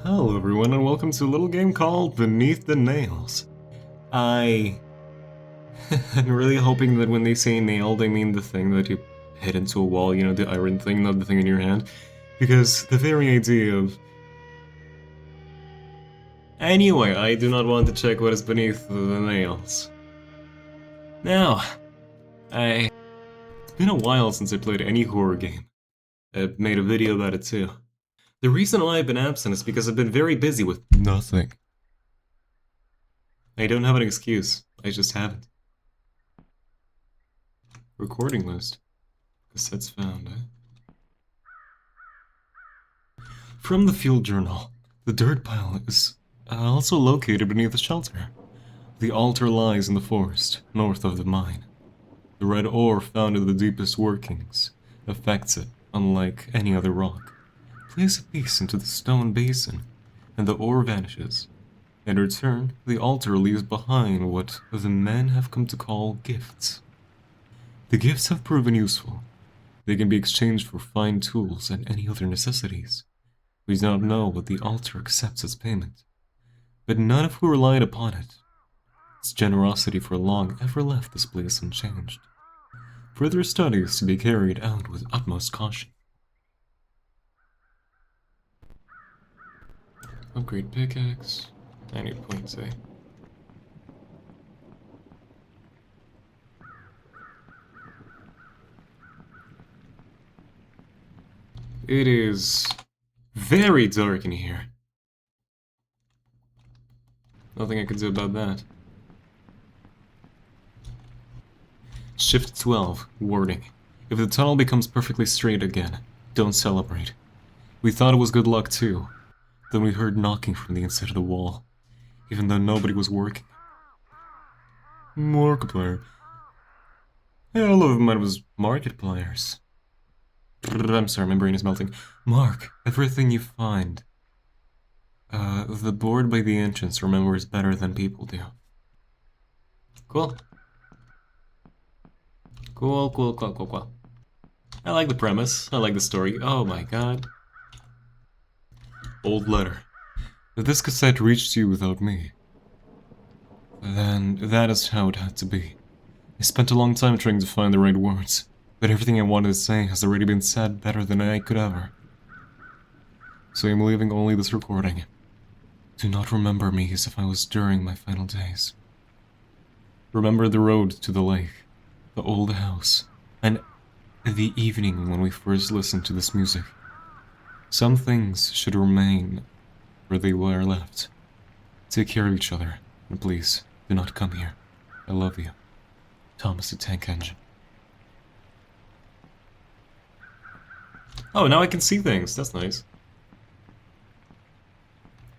Hello everyone and welcome to a little game called Beneath the Nails. I'm really hoping that when they say nail they mean the thing that you hit into a wall, you know, the iron thing, not the thing in your hand. Because the very idea of... Anyway, I do not want to check what is beneath the nails. Now, It's been a while since I played any horror game. I've made a video about it too. The reason why I've been absent is because I've been very busy with nothing. I don't have an excuse, I just haven't. Recording list. Cassettes found, eh? From the field journal, the dirt pile is also located beneath the shelter. The altar lies in the forest, north of the mine. The red ore found in the deepest workings affects it, unlike any other rock. Place a piece into the stone basin, and the ore vanishes. In return, the altar leaves behind what the men have come to call gifts. The gifts have proven useful. They can be exchanged for fine tools and any other necessities. We do not know what the altar accepts as payment, but none of who relied upon it. Its generosity for long ever left this place unchanged. Further studies to be carried out with utmost caution. Upgrade pickaxe. I need points, eh? It is very dark in here. Nothing I can do about that. Shift 12, wording. If the tunnel becomes perfectly straight again, don't celebrate. We thought it was good luck too. Then we heard knocking from the inside of the wall, even though nobody was working. Markiplier. Yeah, all of mine was Markipliers. I'm sorry, my brain is melting. Mark, everything you find. The board by the entrance remembers better than people do. Cool. Cool. I like the premise. I like the story. Oh my god. Old letter. If this cassette reached you without me, then that is how it had to be. I spent a long time trying to find the right words, but everything I wanted to say has already been said better than I could ever. So I'm leaving only this recording. Do not remember me as if I was during my final days. Remember the road to the lake, the old house, and the evening when we first listened to this music. Some things should remain where they were left. Take care of each other, and please, do not come here. I love you. Thomas the Tank Engine. Oh, now I can see things. That's nice.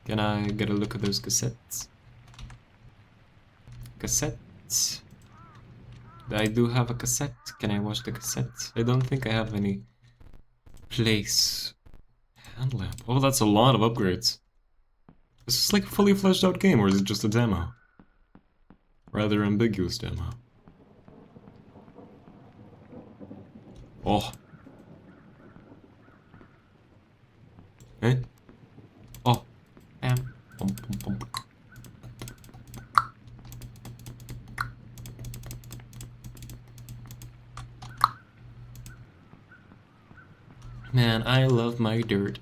Can I get a look at those cassettes? Cassettes. I do have a cassette. Can I watch the cassette? I don't think I have any place. Hand lamp. Oh, that's a lot of upgrades. Is this like a fully fleshed out game, or is it just a demo? Rather ambiguous demo. Oh. Eh? Oh. Pum. Man, I love my dirt.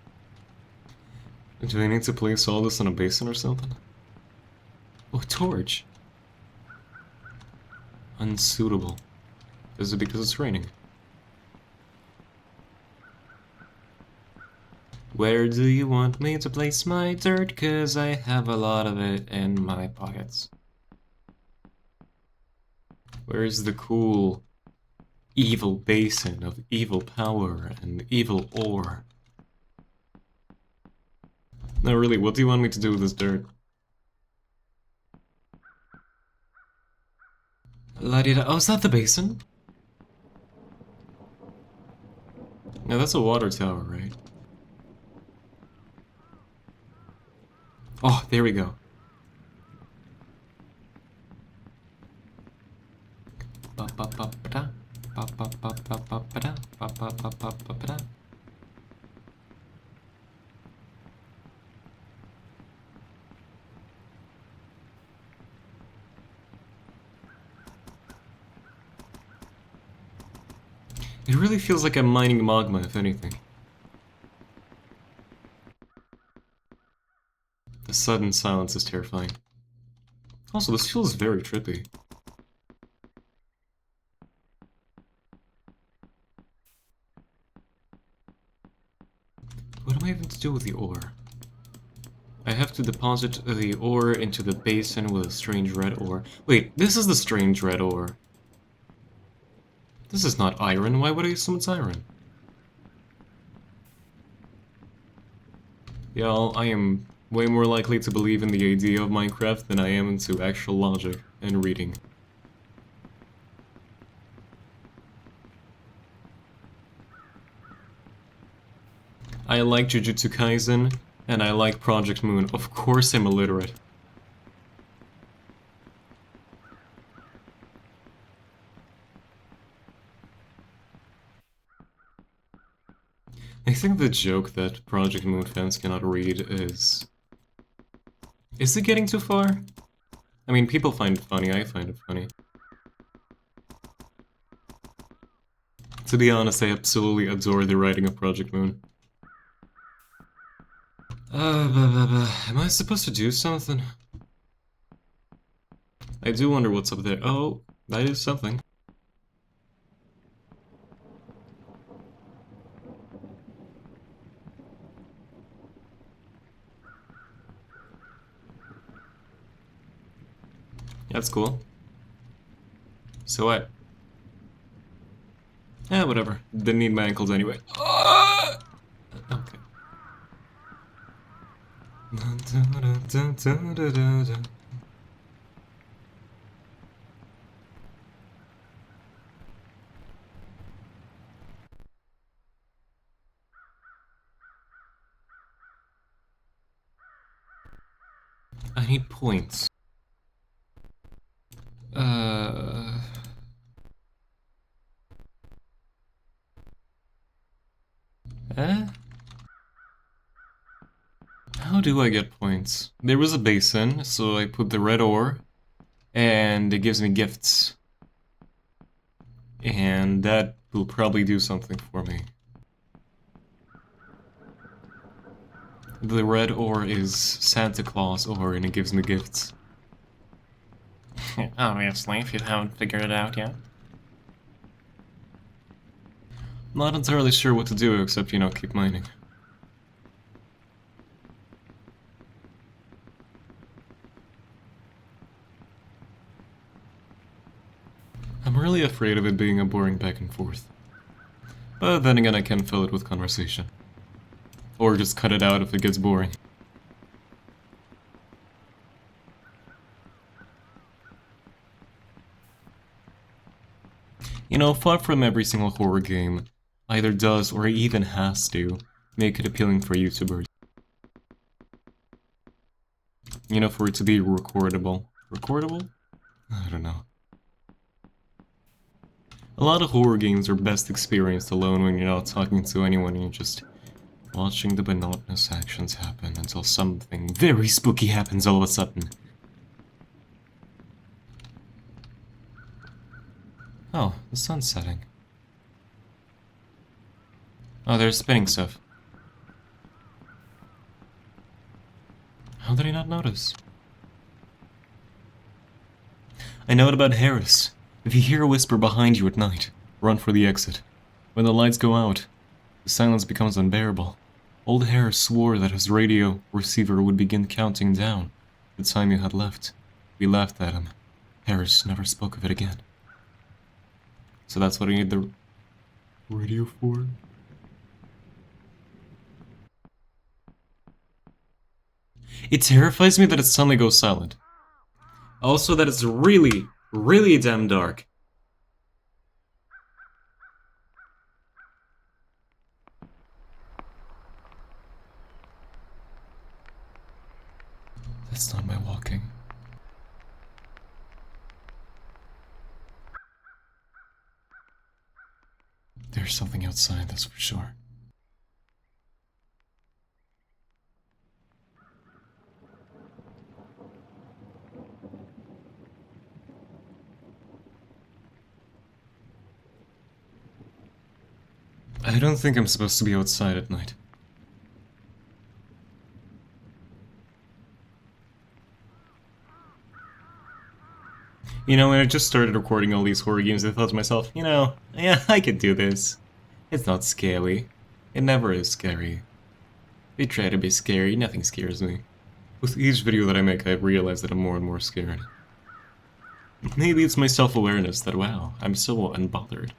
Do I need to place all this in a basin or something? Oh, torch. Unsuitable. Is it because it's raining? Where do you want me to place my dirt? 'Cause I have a lot of it in my pockets. Where's the cool evil basin of evil power and evil ore? No, really, what do you want me to do with this dirt? La-di-da. Oh, is that the basin? No, that's a water tower, right? Oh, there we go. It really feels like I'm mining magma, if anything. The sudden silence is terrifying. Also, this feels very trippy. What am I even to do with the ore? I have to deposit the ore into the basin with a strange red ore. Wait, this is the strange red ore. This is not iron. Why would I assume it's iron? Y'all, I am way more likely to believe in the idea of Minecraft than I am into actual logic and reading. I like Jujutsu Kaisen, and I like Project Moon. Of course I'm illiterate. I think the joke that Project Moon fans cannot read is... Is it getting too far? I mean, people find it funny, I find it funny. To be honest, I absolutely adore the writing of Project Moon. Am I supposed to do something? I do wonder what's up there. Oh, that is something. That's cool. So what? Eh, whatever. Didn't need my ankles anyway. Okay. I need points. Eh? How do I get points? There was a basin, so I put the red ore, and it gives me gifts. And that will probably do something for me. The red ore is Santa Claus ore, and it gives me gifts. Obviously, if you haven't figured it out yet. Not entirely sure what to do, except, you know, keep mining. I'm really afraid of it being a boring back and forth. But then again, I can fill it with conversation. Or just cut it out if it gets boring. You know, far from every single horror game either does or even has to make it appealing for YouTubers. You know, for it to be recordable. Recordable? I don't know. A lot of horror games are best experienced alone when you're not talking to anyone and you're just watching the monotonous actions happen until something very spooky happens all of a sudden. Oh, the sun's setting. Oh, there's spinning stuff. How did I not notice? I know it about Harris. If you hear a whisper behind you at night, run for the exit. When the lights go out, the silence becomes unbearable. Old Harris swore that his radio receiver would begin counting down the time you had left. We laughed at him. Harris never spoke of it again. So that's what I need the radio for? It terrifies me that it suddenly goes silent. Also that it's really, really damn dark. That's not my walking. There's something outside, that's for sure. I don't think I'm supposed to be outside at night. You know, when I just started recording all these horror games, I thought to myself, you know, yeah, I could do this. It's not scary. It never is scary. They try to be scary, nothing scares me. With each video that I make, I realize that I'm more and more scared. Maybe it's my self-awareness that, wow, I'm so unbothered.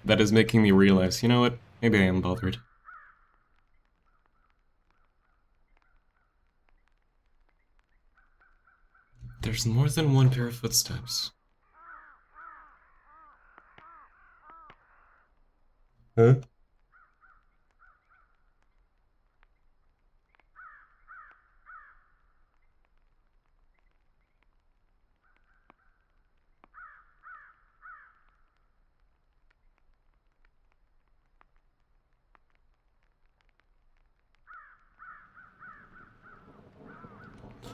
That is making me realize, you know what, maybe I am bothered. There's more than one pair of footsteps. Huh?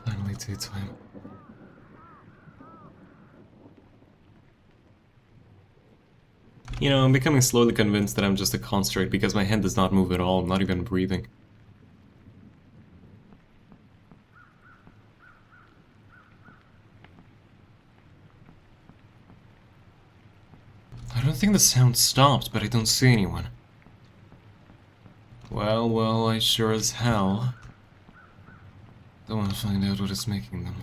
Finally daytime. You know, I'm becoming slowly convinced that I'm just a construct because my hand does not move at all, I'm not even breathing. I don't think the sound stopped, but I don't see anyone. Well, I sure as hell don't want to find out what is making them.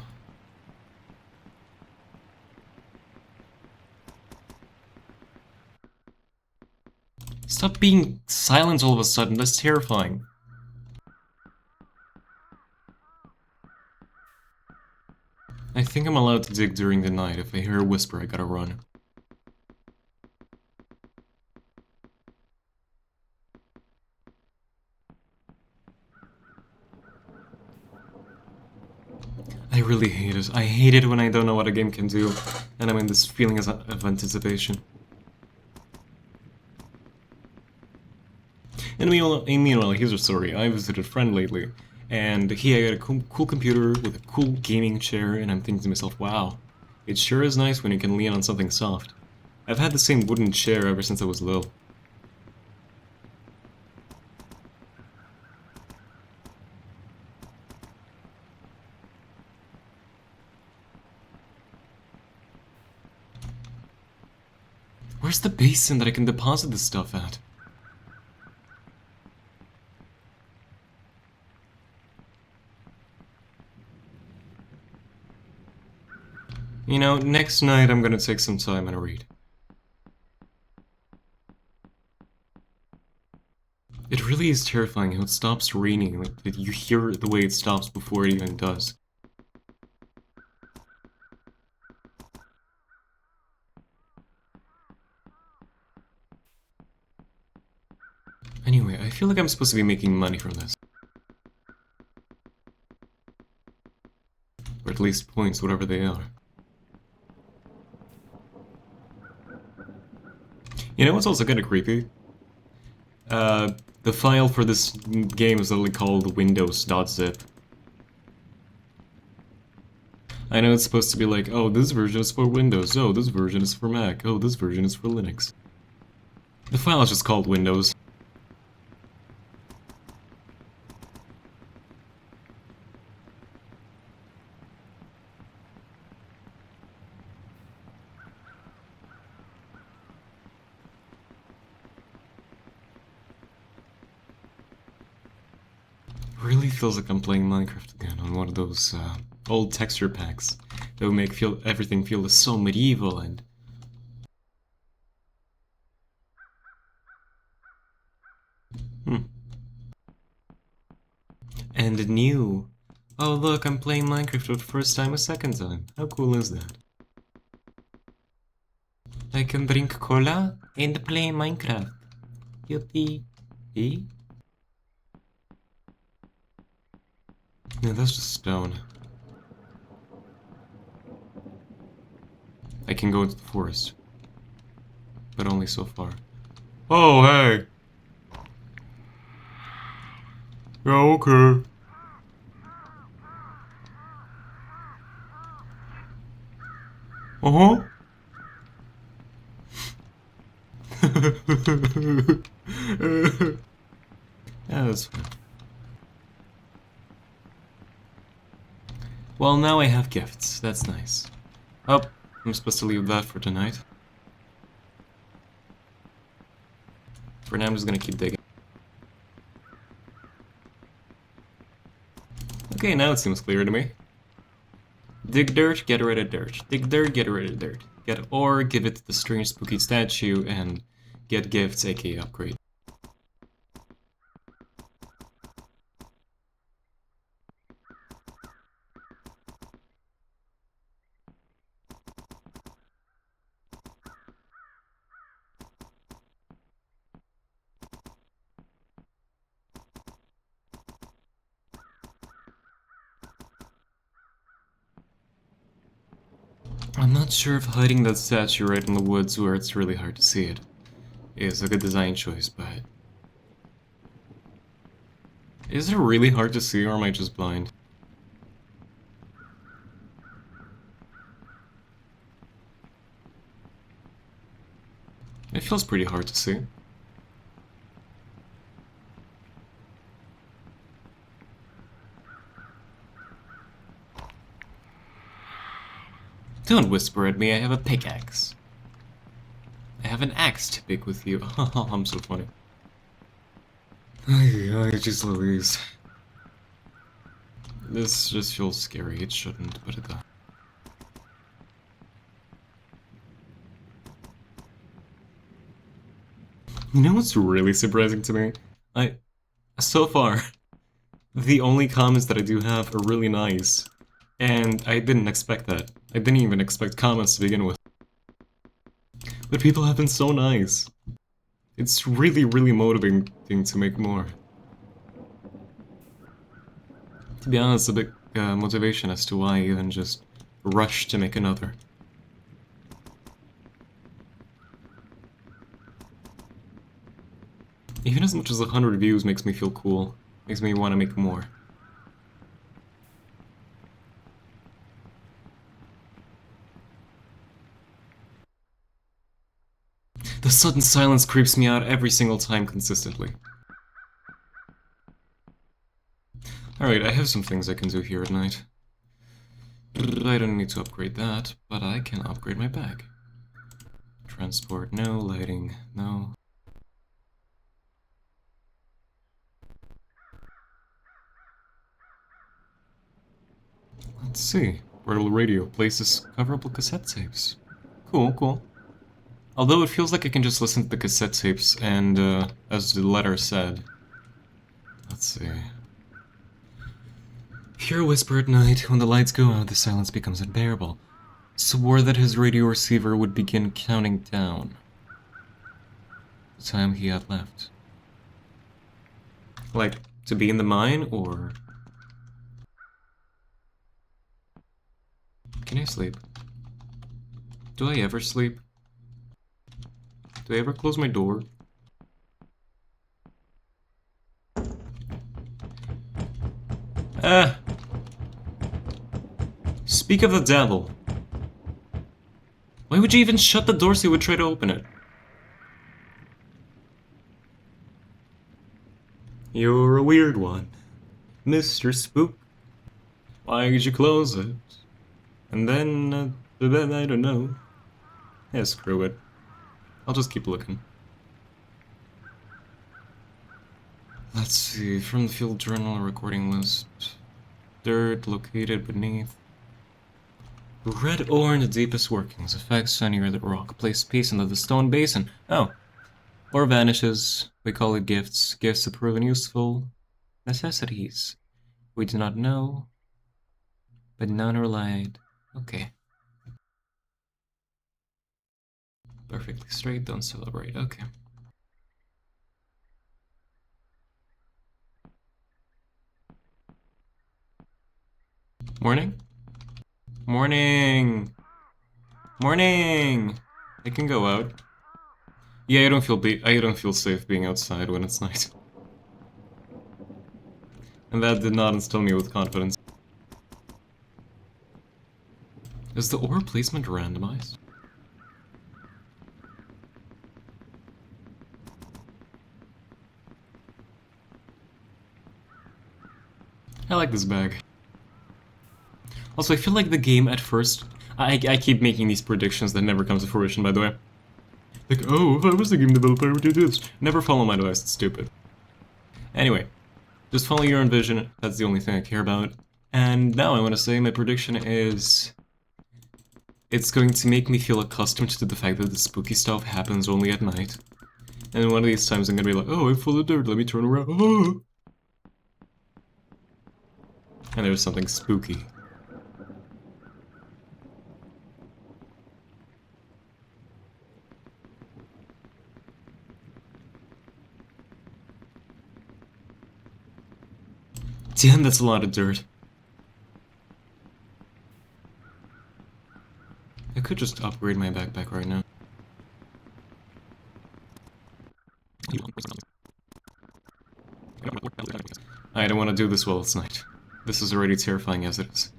Stop being silent all of a sudden, that's terrifying. I think I'm allowed to dig during the night. If I hear a whisper, I gotta run. I really hate it. I hate it when I don't know what a game can do, and I'm in this feeling of anticipation. And meanwhile, here's a story. I visited a friend lately, and he had a cool computer with a cool gaming chair, and I'm thinking to myself, wow, it sure is nice when you can lean on something soft. I've had the same wooden chair ever since I was little. Where's the basin that I can deposit this stuff at? You know, next night I'm gonna take some time and read. It really is terrifying how it stops raining, like that you hear the way it stops before it even does. Anyway, I feel like I'm supposed to be making money from this. Or at least points, whatever they are. You know what's also kinda creepy? The file for this game is only called windows.zip. I know it's supposed to be like, oh, this version is for Windows, oh, this version is for Mac, oh, this version is for Linux. The file is just called Windows. Really feels like I'm playing Minecraft again on one of those old texture packs that would make everything feel so medieval and... And new. Oh look, I'm playing Minecraft for the first time a second time. How cool is that? I can drink cola and play Minecraft. Yuppie. Eh? No, that's just stone. I can go into the forest. But only so far. Oh, hey! Yeah, okay. Uh-huh. Yeah, that's fine. Well, now I have gifts. That's nice. Oh, I'm supposed to leave that for tonight. For now, I'm just gonna keep digging. Okay, now it seems clear to me. Dig dirt, get rid of dirt. Dig dirt, get rid of dirt. Get ore, give it to the strange spooky statue, and get gifts, aka upgrade. I'm not sure if hiding that statue right in the woods where it's really hard to see it is a good design choice, but... Is it really hard to see, or am I just blind? It feels pretty hard to see. Don't whisper at me, I have a pickaxe. I have an axe to pick with you. I'm so funny. Ay, jeez Louise. This just feels scary, it shouldn't, but it does. You know what's really surprising to me? So far, the only comments that I do have are really nice. And I didn't expect that. I didn't even expect comments to begin with. But people have been so nice. It's really, really motivating to make more. To be honest, a big motivation as to why I even just rush to make another. Even as much as 100 views makes me feel cool, makes me want to make more. The sudden silence creeps me out every single time consistently. Alright, I have some things I can do here at night. I don't need to upgrade that, but I can upgrade my bag. Transport, no. Lighting, no. Let's see. Portable radio places coverable cassette tapes. Cool, cool. Although it feels like I can just listen to the cassette tapes and, as the letter said... Let's see... Hear a whisper at night. When the lights go out, the silence becomes unbearable. Swore that his radio receiver would begin counting down. The time he had left. Like, to be in the mine, or... Can I sleep? Do I ever sleep? Do I ever close my door? Ah! Speak of the devil. Why would you even shut the door so you would try to open it? You're a weird one, Mr. Spook. Why did you close it? And then, I don't know. Yeah, screw it. I'll just keep looking. Let's see, from the field journal recording list. Dirt located beneath. Red ore in the deepest workings. Effects near the rock. Place piece into the stone basin. Oh. Ore vanishes. We call it gifts. Gifts have proven useful. Necessities. We do not know. But none are lied. Okay. Perfectly straight, don't celebrate. Okay. Morning? Morning! Morning! I can go out. Yeah, I don't feel safe being outside when it's night. And that did not instill me with confidence. Is the ore placement randomized? I like this bag. Also, I feel like the game at first... I keep making these predictions that never comes to fruition, by the way. Like, oh, if I was the game developer, I would do this. Never follow my advice, it's stupid. Anyway, just follow your own vision, that's the only thing I care about. And now I want to say my prediction is... It's going to make me feel accustomed to the fact that the spooky stuff happens only at night. And one of these times I'm gonna be like, oh, I'm full of dirt, let me turn around. Oh. And there's something spooky. Damn, that's a lot of dirt. I could just upgrade my backpack right now. I don't want to do this while it's night. This is already terrifying as it is.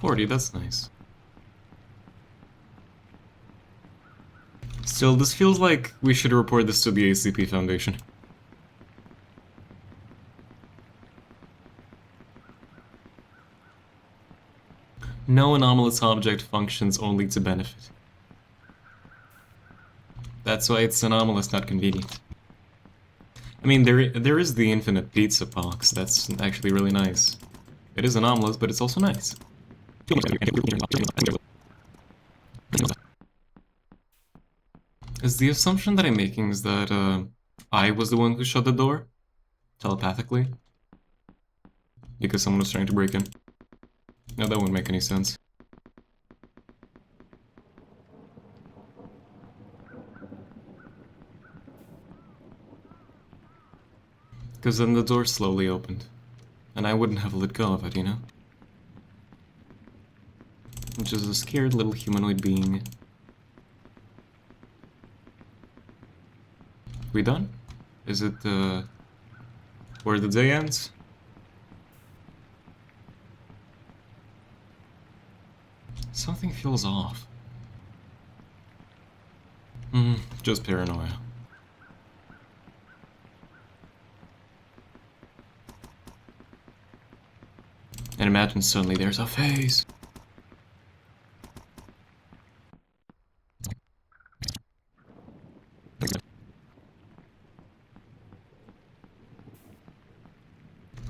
$40, that's nice. Still, this feels like we should report this to the ACP Foundation. No anomalous object functions only to benefit. That's why it's anomalous, not convenient. I mean, there is the infinite pizza box. That's actually really nice. It is anomalous, but it's also nice. Is the assumption that I'm making is that I was the one who shut the door? Telepathically? Because someone was trying to break in? No, that wouldn't make any sense. Because then the door slowly opened. And I wouldn't have let go of it, you know? Which is a scared little humanoid being. We done? Is it, where the day ends? Something feels off. Just paranoia. And imagine suddenly there's a face.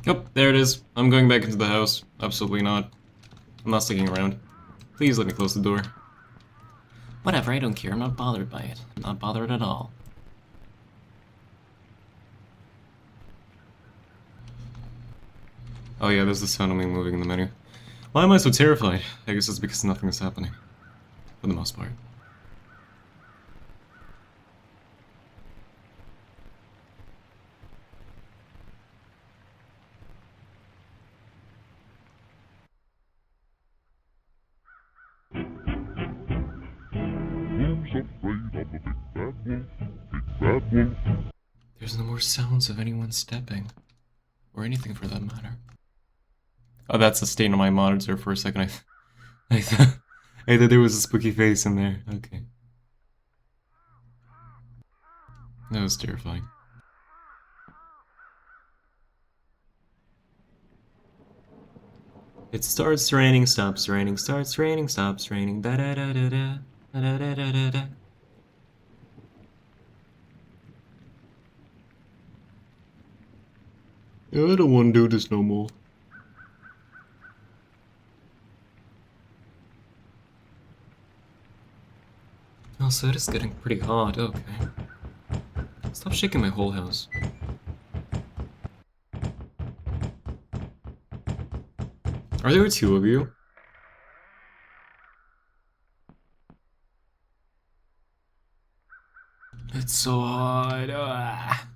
Yep, there it is. I'm going back into the house. Absolutely not. I'm not sticking around. Please let me close the door. Whatever, I don't care. I'm not bothered by it. I'm not bothered at all. Oh yeah, there's the sound of me moving in the menu. Why am I so terrified? I guess it's because nothing is happening. For the most part. There's no more sounds of anyone stepping. Or anything for that matter. Oh, that's a stain on my monitor for a second. I thought there was a spooky face in there. Okay. That was terrifying. It starts raining, stops raining, starts raining, stops raining. Da da da da da da da da da da. I don't want to do this no more. Also, it is getting pretty hot. Okay. Stop shaking my whole house. Are there two of you? It's so hot. Ah.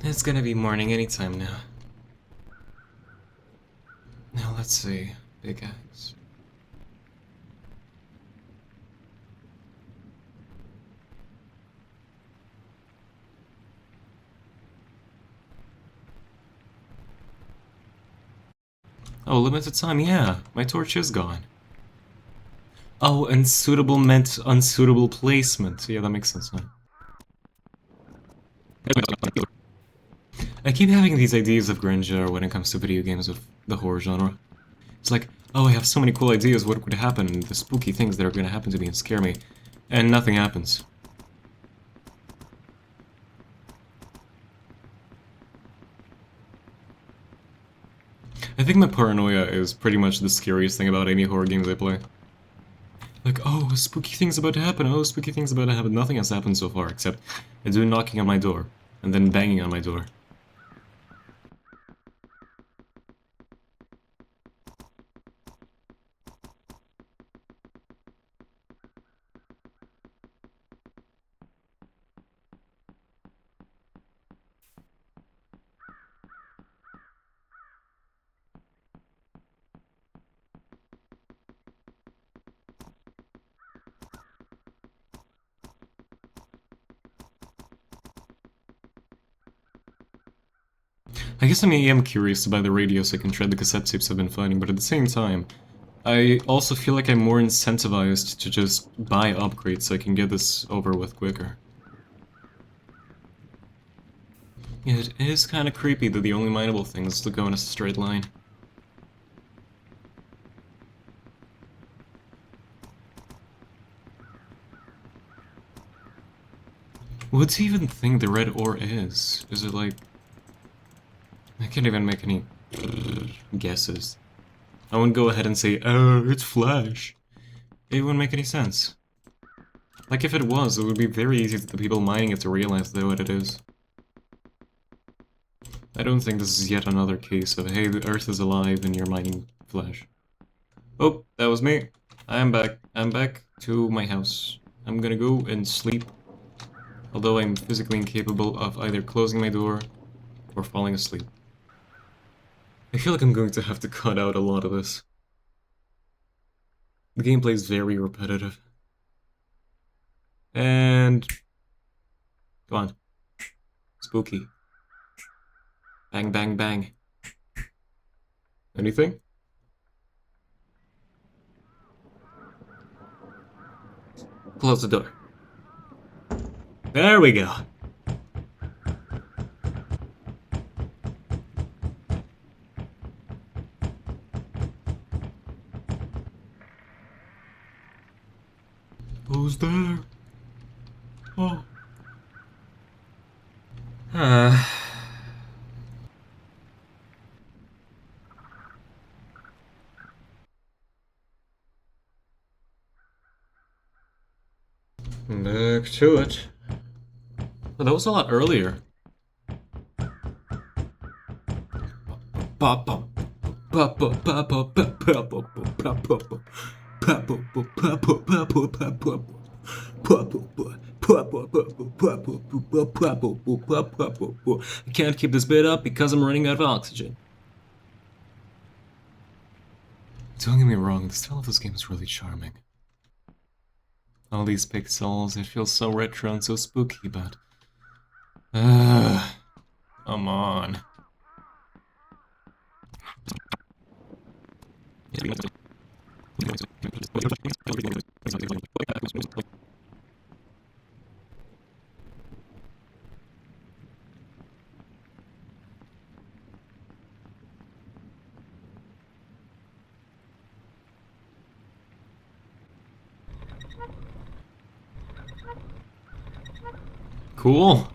It's gonna be morning anytime now. Now let's see. Big X. Oh, limited time, yeah. My torch is gone. Oh, unsuitable meant unsuitable placement. Yeah, that makes sense now. I keep having these ideas of grandeur when it comes to video games of the horror genre. It's like, oh, I have so many cool ideas, what could happen, the spooky things that are gonna happen to me and scare me, and nothing happens. I think my paranoia is pretty much the scariest thing about any horror games I play. Like, oh, spooky thing's about to happen, oh, spooky thing's about to happen. Nothing has happened so far, except a dude knocking on my door, and then banging on my door. I guess I am curious to buy the radio so I can tread the cassette tapes I've been finding, but at the same time, I also feel like I'm more incentivized to just buy upgrades so I can get this over with quicker. Yeah, it is kind of creepy that the only mineable thing is to go in a straight line. What do you even think the red ore is? Is it like... I can't even make any guesses. I wouldn't go ahead and say, oh, it's flash. It wouldn't make any sense. Like, if it was, it would be very easy for the people mining it to realize that what it is. I don't think this is yet another case of, hey, the Earth is alive and you're mining flash. Oh, that was me. I'm back. I'm back to my house. I'm gonna go and sleep. Although I'm physically incapable of either closing my door or falling asleep. I feel like I'm going to have to cut out a lot of this. The gameplay is very repetitive. And... Come on. Spooky. Bang, bang, bang. Anything? Close the door. There we go. Who's there? Oh. Back to it. Oh, that was a lot earlier. I can't keep this bit up because I'm running out of oxygen. Don't get me wrong, the style of this game is really charming. All these pixels, it feels so retro and so spooky, but... come on. Cool.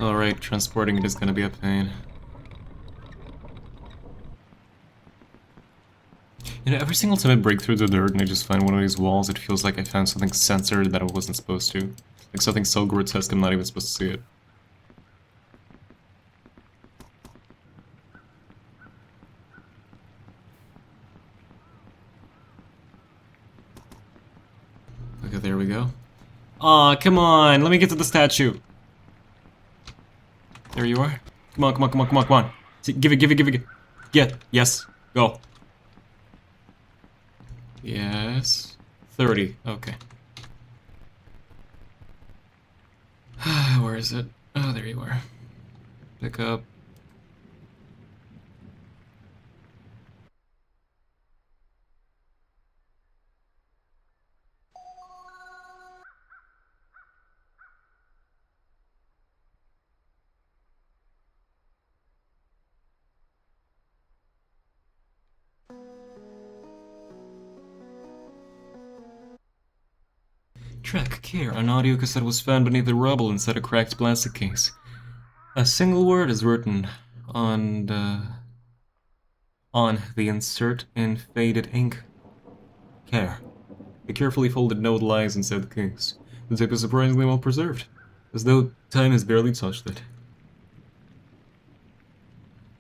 Alright, transporting it is gonna be a pain. You know, every single time I break through the dirt and I just find one of these walls, it feels like I found something censored that I wasn't supposed to. Like something so grotesque I'm not even supposed to see it. Okay, there we go. Aw, come on, let me get to the statue. There you are. Come on, come on, come on, come on, come on. See, give it, give it, give it, give it. Get, yes, go. Yes. 30, okay. Where is it? Oh, there you are. Pick up. Track care. An audio cassette was found beneath the rubble inside a cracked plastic case. A single word is written on the insert in faded ink. Care. A carefully folded note lies inside the case. The tape is surprisingly well preserved, as though time has barely touched it.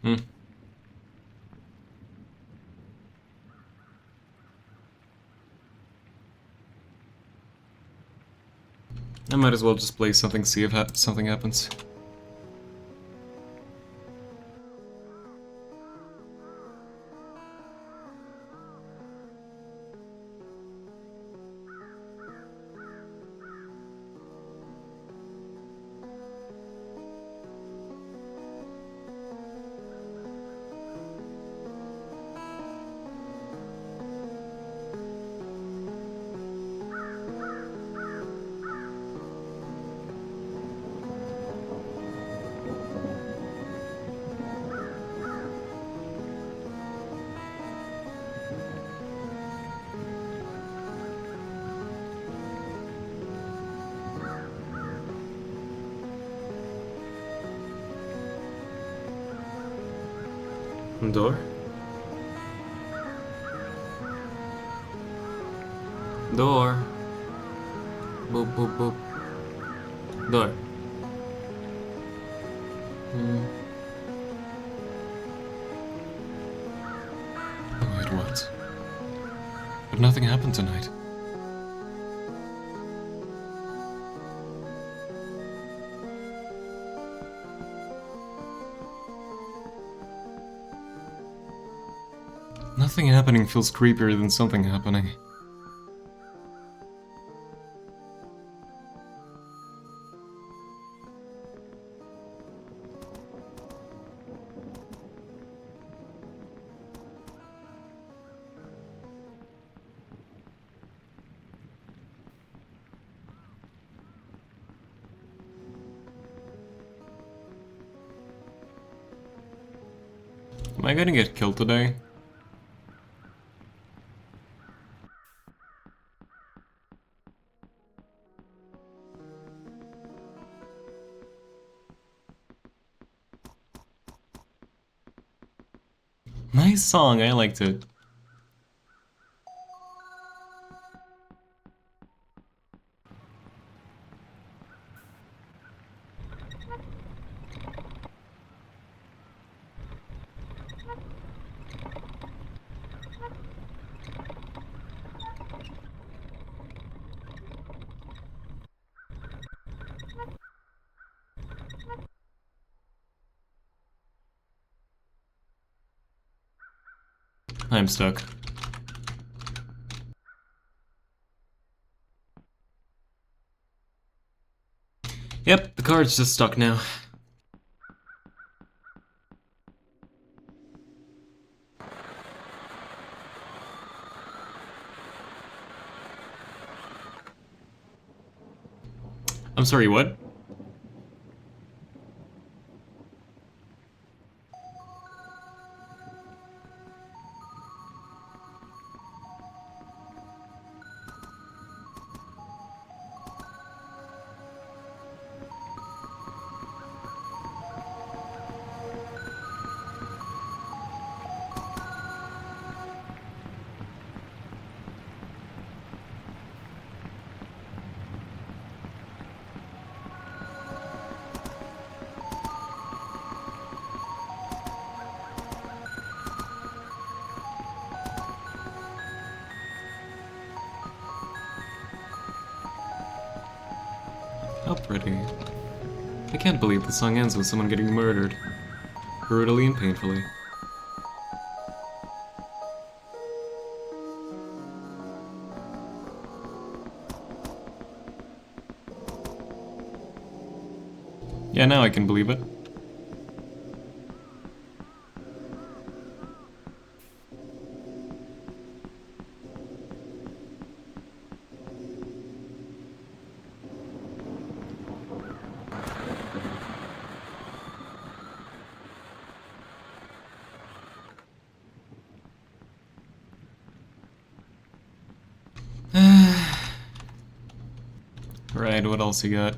Hmm. I might as well just play something, see if something happens. Door? Door. Boop, boop, boop. Door. Oh, it was. But nothing happened tonight. Nothing happening feels creepier than something happening. Am I gonna get killed today? Nice song, I liked it. I'm stuck. Yep, the card's just stuck now. I'm sorry, what? How pretty. I can't believe the song ends with someone getting murdered. Brutally and painfully. Yeah, now I can believe it. Right, what else you got?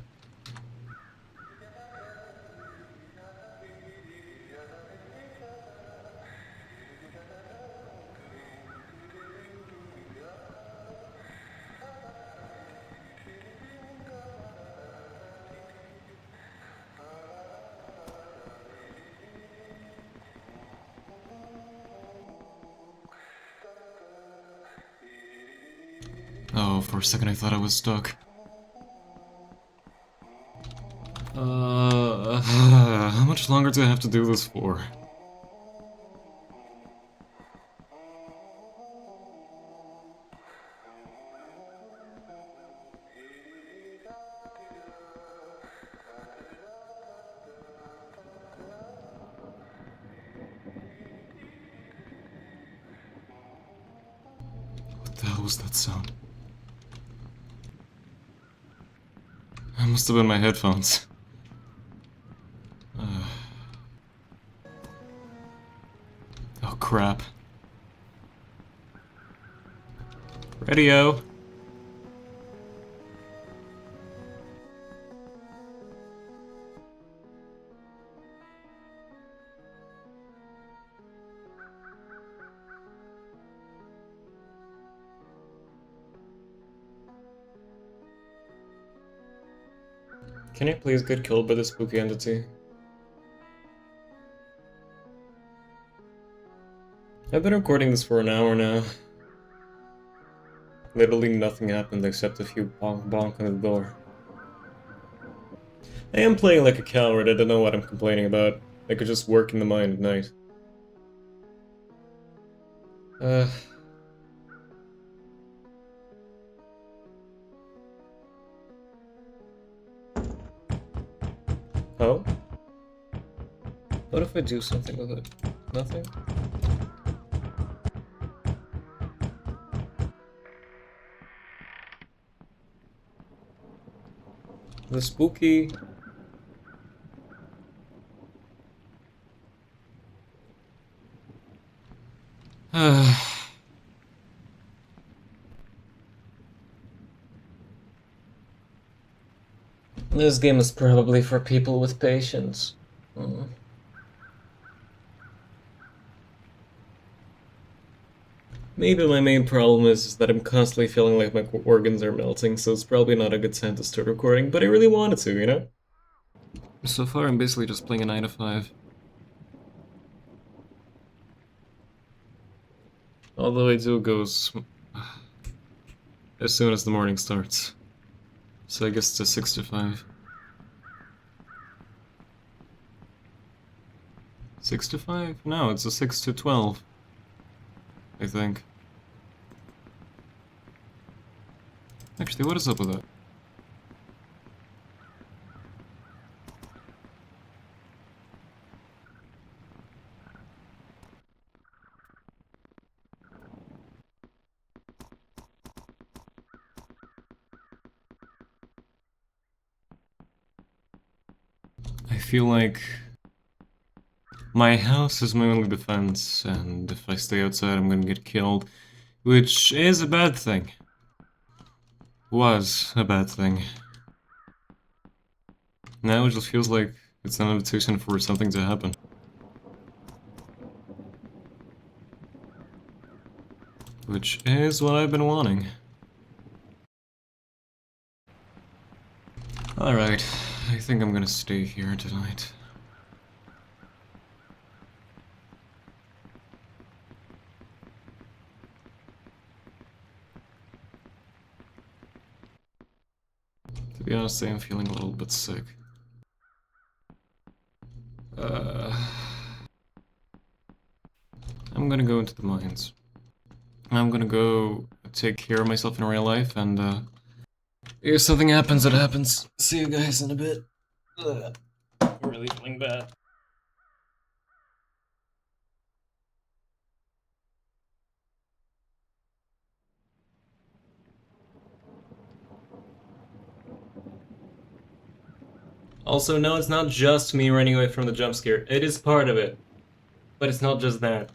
Oh, for a second I thought I was stuck. How much longer do I have to do this for? What the hell was that sound? That must have been my headphones. Oh crap. Radio! Can I please get killed by the spooky entity? I've been recording this for an hour now. Literally nothing happened except a few bonk bonk on the door. I am playing like a coward, I don't know what I'm complaining about. I could just work in the mine at night. Uh... Oh? What if I do something with it? Nothing? The spooky... This game is probably for people with patience. Maybe my main problem is that I'm constantly feeling like my organs are melting, so it's probably not a good time to start recording, but I really wanted to, you know? So far, I'm basically just playing a 9 to 5. Although I do goes as soon as the morning starts. So I guess it's a 6 to 5. 6 to 5? No, it's a 6 to 12. I think. Actually, what is up with that? I feel like my house is my only defense, and if I stay outside, I'm gonna get killed, which is a bad thing. Was a bad thing. Now it just feels like it's an invitation for something to happen. Which is what I've been wanting. Alright, I think I'm gonna stay here tonight. To be honest, I am feeling a little bit sick. I'm gonna go into the mines. I'm gonna go take care of myself in real life, and if something happens, it happens. See you guys in a bit. I'm really feeling bad. Also, no, it's not just me running away from the jump scare. It is part of it. But it's not just that.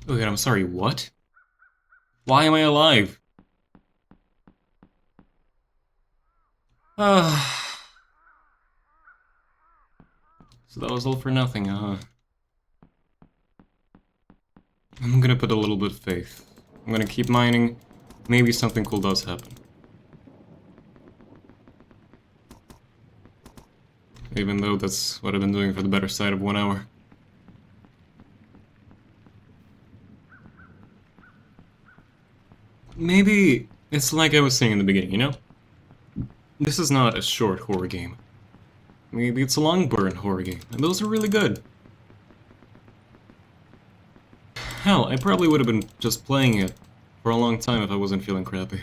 Okay, I'm sorry, what? Why am I alive? Ah. So that was all for nothing, huh? I'm gonna put a little bit of faith. I'm gonna keep mining. Maybe something cool does happen. Even though that's what I've been doing for the better side of 1 hour. Maybe it's like I was saying in the beginning, you know? This is not a short horror game. Maybe it's a long burn horror game, and those are really good. Hell, I probably would have been just playing it for a long time if I wasn't feeling crappy.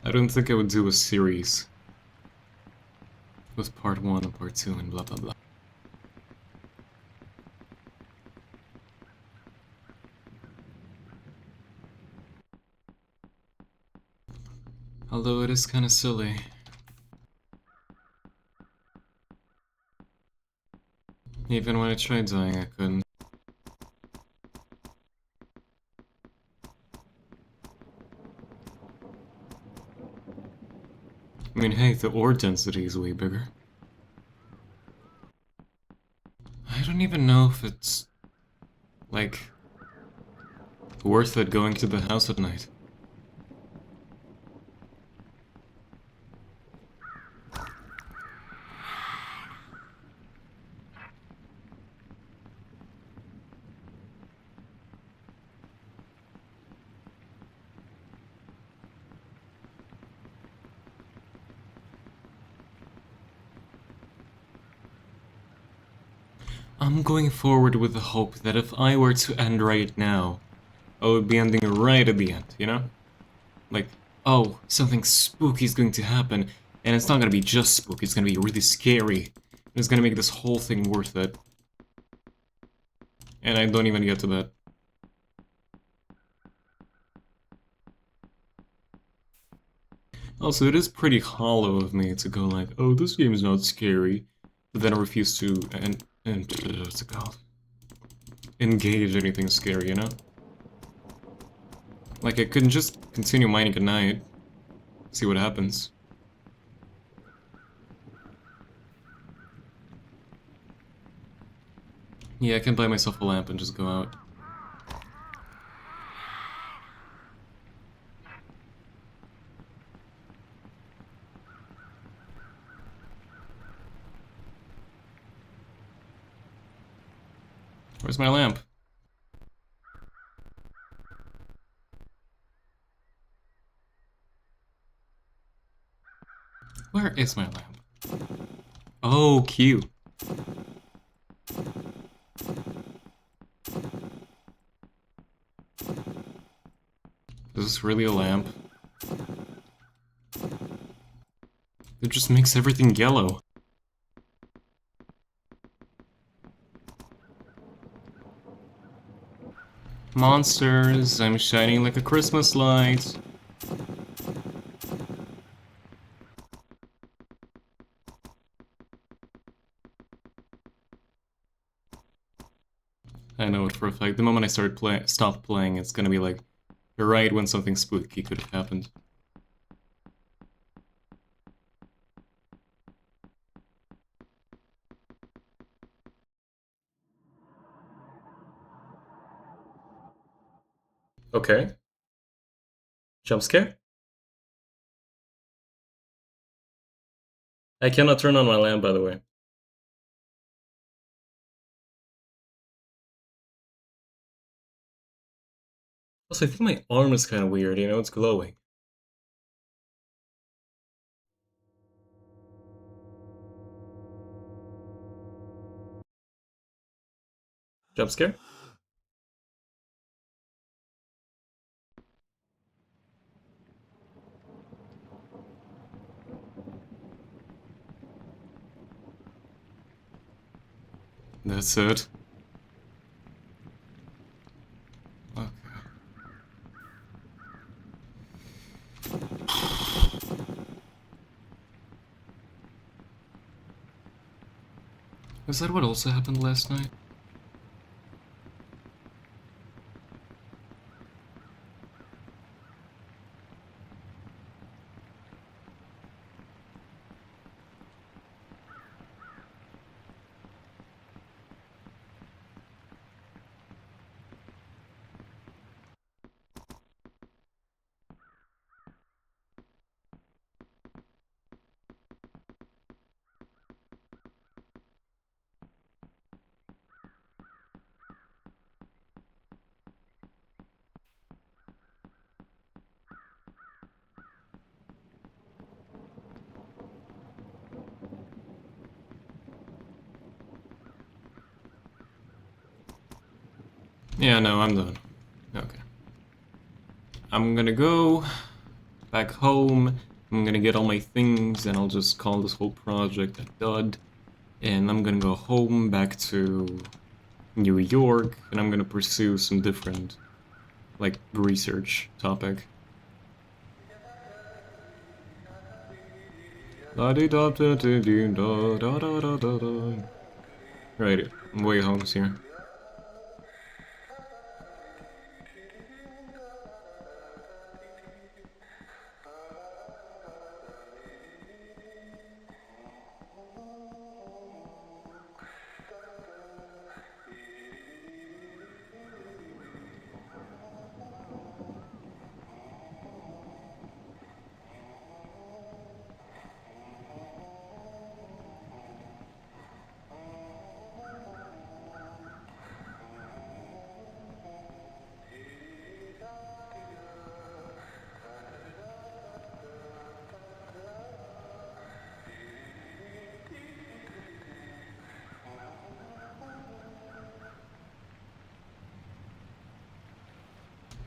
I don't think I would do a series with part 1 and part 2 and blah blah blah. Although it is kinda silly. Even when I tried dying, I couldn't. I mean, hey, the ore density is way bigger. I don't even know if it's, like, worth it going to the house at night. I'm going forward with the hope that if I were to end right now, I would be ending right at the end, you know? Like, oh, something spooky is going to happen, and it's not gonna be just spooky, it's gonna be really scary. It's gonna make this whole thing worth it. And I don't even get to that. Also, it is pretty hollow of me to go like, oh, this game is not scary, but then I refuse to, and what's it called? Engage anything scary, you know? Like, I couldn't just continue mining at night, see what happens. Yeah, I can buy myself a lamp and just go out. Where's my lamp? Where is my lamp? Oh, cute. Is this really a lamp? It just makes everything yellow. Monsters, I'm shining like a Christmas light. I know it for a fact. The moment I stop playing, it's gonna be like, you're right when something spooky could have happened. Okay. Jump scare? I cannot turn on my lamp, by the way. Also, I think my arm is kind of weird, you know, it's glowing. Jump scare? That's it. Okay. Is that what also happened last night? Yeah, no, I'm done. Okay. I'm gonna go back home, I'm gonna get all my things, and I'll just call this whole project a dud. And I'm gonna go home, back to New York, and I'm gonna pursue some different, like, research topic. Right, I'm way home here.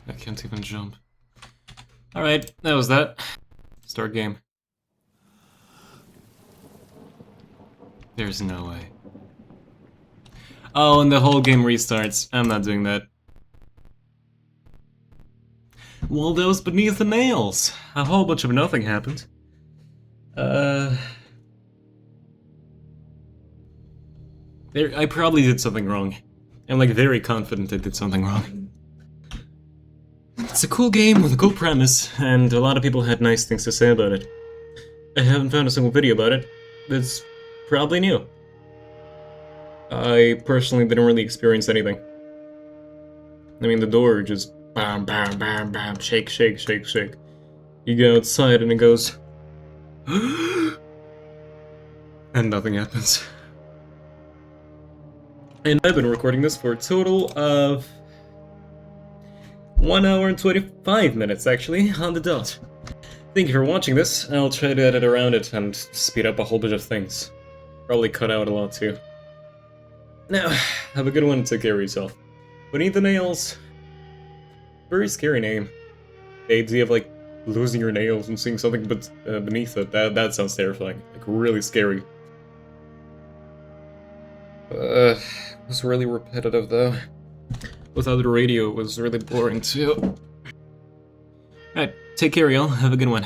I can't even jump. Alright, that was that. Start game. There's no way. Oh, and the whole game restarts. I'm not doing that. Well, that was beneath the nails. A whole bunch of nothing happened. I probably did something wrong. I'm like very confident I did something wrong. It's a cool game with a cool premise, and a lot of people had nice things to say about it. I haven't found a single video about it. It's probably new. I personally didn't really experience anything. I mean, the door just bam, bam, bam, bam, shake, shake, shake, shake. You go outside and it goes, and nothing happens. And I've been recording this for a total of 1 hour and 25 minutes, actually, on the dot. Thank you for watching this. I'll try to edit around it and speed up a whole bunch of things. Probably cut out a lot too. Now, have a good one and take care of yourself. Beneath the Nails. Very scary name. The idea of like losing your nails and seeing something but beneath it, that sounds terrifying. Like really scary. It was really repetitive though. Without the radio, it was really boring too. Alright, take care y'all, have a good one.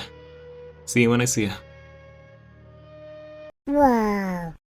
See you when I see you. Wow.